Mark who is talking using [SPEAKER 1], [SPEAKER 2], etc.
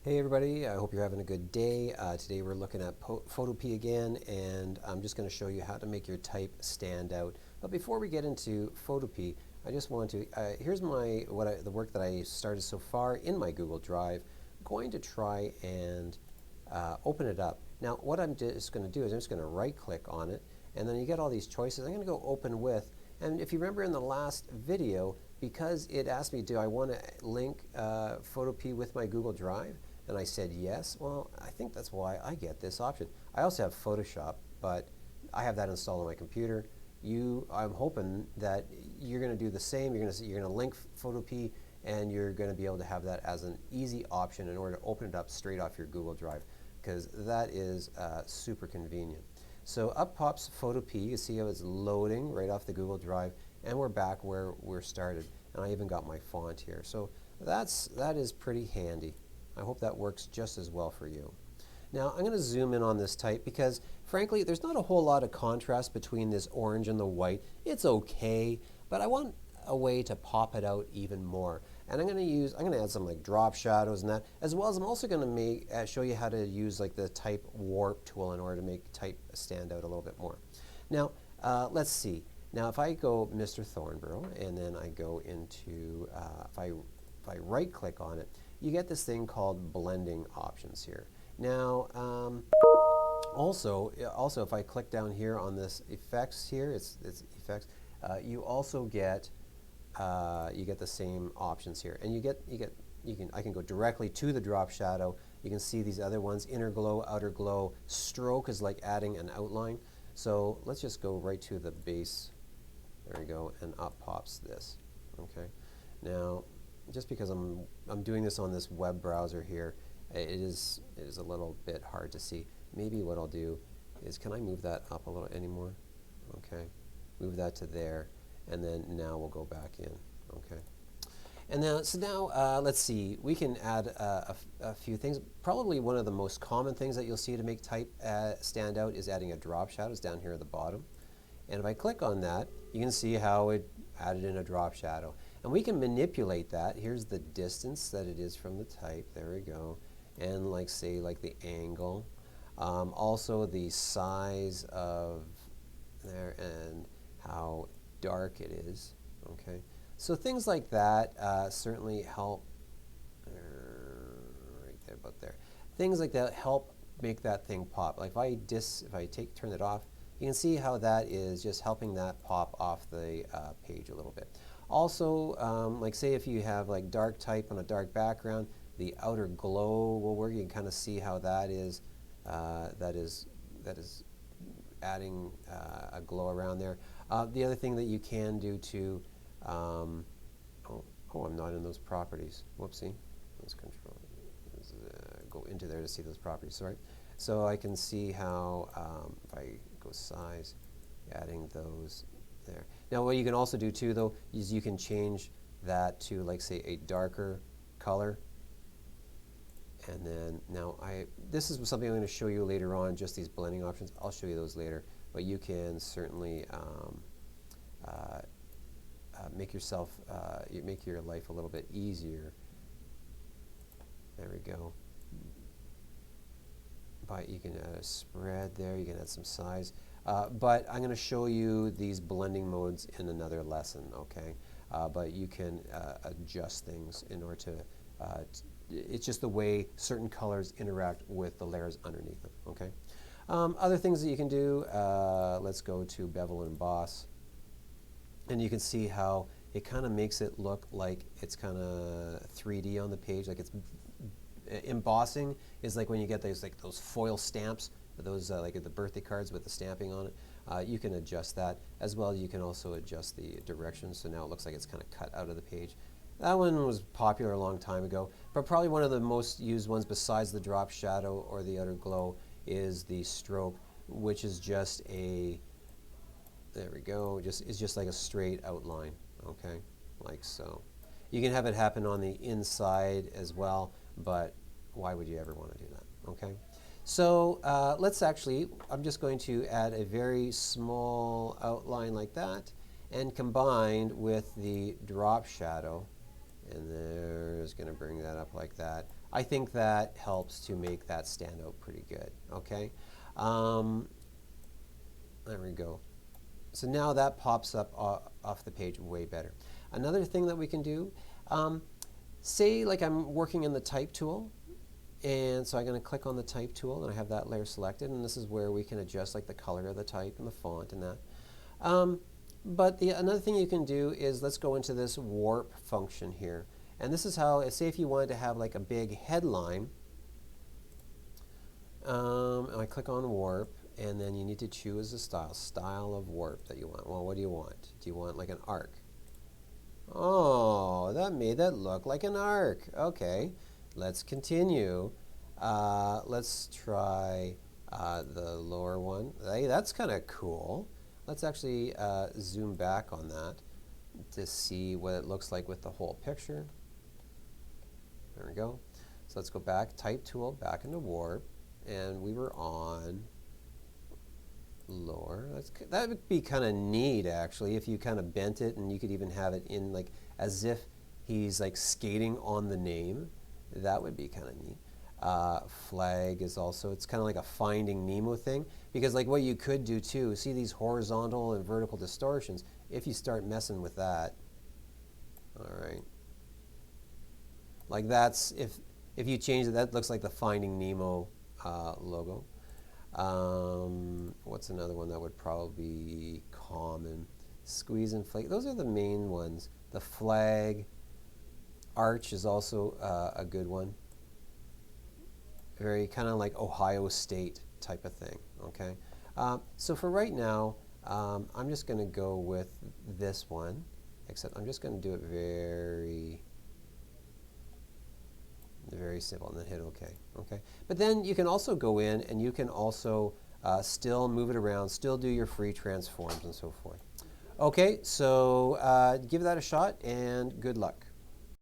[SPEAKER 1] Hey everybody, I hope you're having a good day. Today we're looking at Photopea again, and I'm just going to show you how to make your type stand out. But before we get into Photopea, I just want to, here's the work that I started so far in my Google Drive. I'm going to try and open it up. Now what I'm just going to do is I'm just going to right click on it, and then you get all these choices. I'm going to go open with, and if you remember in the last video, because it asked me, do I want to link Photopea with my Google Drive? And I said yes. Well, I think that's why I get this option. I also have Photoshop, but I have that installed on my computer. I'm hoping that you're going to do the same. You're going to link Photopea, and you're going to be able to have that as an easy option in order to open it up straight off your Google Drive, because that is super convenient. So up pops Photopea. You see how it's loading right off the Google Drive, and we're back where we're started. And I even got my font here. So that is pretty handy. I hope that works just as well for you. Now I'm going to zoom in on this type because frankly there's not a whole lot of contrast between this orange and the white. It's okay, but I want a way to pop it out even more. And I'm going to add some like drop shadows and that, as well as I'm also going to show you how to use like the type warp tool in order to make type stand out a little bit more. Now let's see. Now if I go Mr. Thornborough and then I go into, if I right click on it, you get this thing called blending options here. Now, also, if I click down here on this effects here, it's effects. You also get the same options here, and I can go directly to the drop shadow. You can see these other ones: inner glow, outer glow. Stroke is like adding an outline. So let's just go right to the base. There we go, and up pops this. Okay, now. Just because I'm doing this on this web browser here, it is a little bit hard to see. Maybe what I'll do is, can I move that up a little anymore? Okay, move that to there, and then now we'll go back in. Okay, and now let's see. We can add a few things. Probably one of the most common things that you'll see to make type stand out is adding a drop shadow. It's down here at the bottom. And if I click on that, you can see how it added in a drop shadow. And we can manipulate that. Here's the distance that it is from the type. There we go. And like say like the angle. Also the size of there and how dark it is. Okay. So things like that certainly help. Right there, about there. Things like that help make that thing pop. Like if I turn it off, you can see how that is just helping that pop off the page a little bit. Also, like say if you have like dark type on a dark background, the outer glow will work. You can kind of see how that is adding a glow around there. The other thing that you can do too, I'm not in those properties. Whoopsie. Let's control. Go into there to see those properties. Sorry. So I can see how if I go size, adding those there. Now what you can also do too though is you can change that to like say a darker color. And then now this is something I'm going to show you later on, just these blending options. I'll show you those later, but you can certainly make your life a little bit easier. There we go. You can add a spread there, you can add some size. But I'm going to show you these blending modes in another lesson, okay? But you can adjust things in order to, it's just the way certain colors interact with the layers underneath them, okay? Other things that you can do, let's go to Bevel and Emboss. And you can see how it kind of makes it look like it's kind of 3D on the page, like it's embossing is like when you get those foil stamps, those like the birthday cards with the stamping on it. You can adjust that as well. You can also adjust the direction, so now it looks like it's kind of cut out of the page. That one was popular a long time ago, but probably one of the most used ones besides the drop shadow or the outer glow is the stroke, which is just there we go, it's just like a straight outline, okay, like so. You can have it happen on the inside as well, but why would you ever want to do that, okay? So I'm just going to add a very small outline like that, and combined with the drop shadow, and there's going to bring that up like that. I think that helps to make that stand out pretty good, okay? There we go. So now that pops up off the page way better. Another thing that we can do, say like I'm working in the type tool, and so I'm going to click on the type tool and I have that layer selected, and this is where we can adjust like the color of the type and the font and that. But another thing you can do is let's go into this warp function here. And this is how, say if you wanted to have like a big headline, I click on warp, and then you need to choose a style of warp that you want. Well, what do you want? Do you want like an arc? Oh, that made that look like an arc. Okay, let's continue. Let's try the lower one. Hey, that's kind of cool. Let's actually zoom back on that to see what it looks like with the whole picture. There we go. So let's go back, type tool, back into warp, and we were on lower. That would be kind of neat actually if you kind of bent it and you could even have it in like as if he's like skating on the name. That would be kind of neat. Flag is also, it's kind of like a Finding Nemo thing, because like what you could do too, see these horizontal and vertical distortions, if you start messing with that, all right, like that's, if you change it, that looks like the Finding Nemo logo. What's another one that would probably be common? Squeeze and flake, those are the main ones. The flag, arch is also a good one. Very kind of like Ohio State type of thing, okay? So for right now, I'm just going to go with this one, except I'm just going to do it very simple and then hit OK, okay? But then you can also go in and you can also still move it around, still do your free transforms and so forth. Okay, so give that a shot and good luck.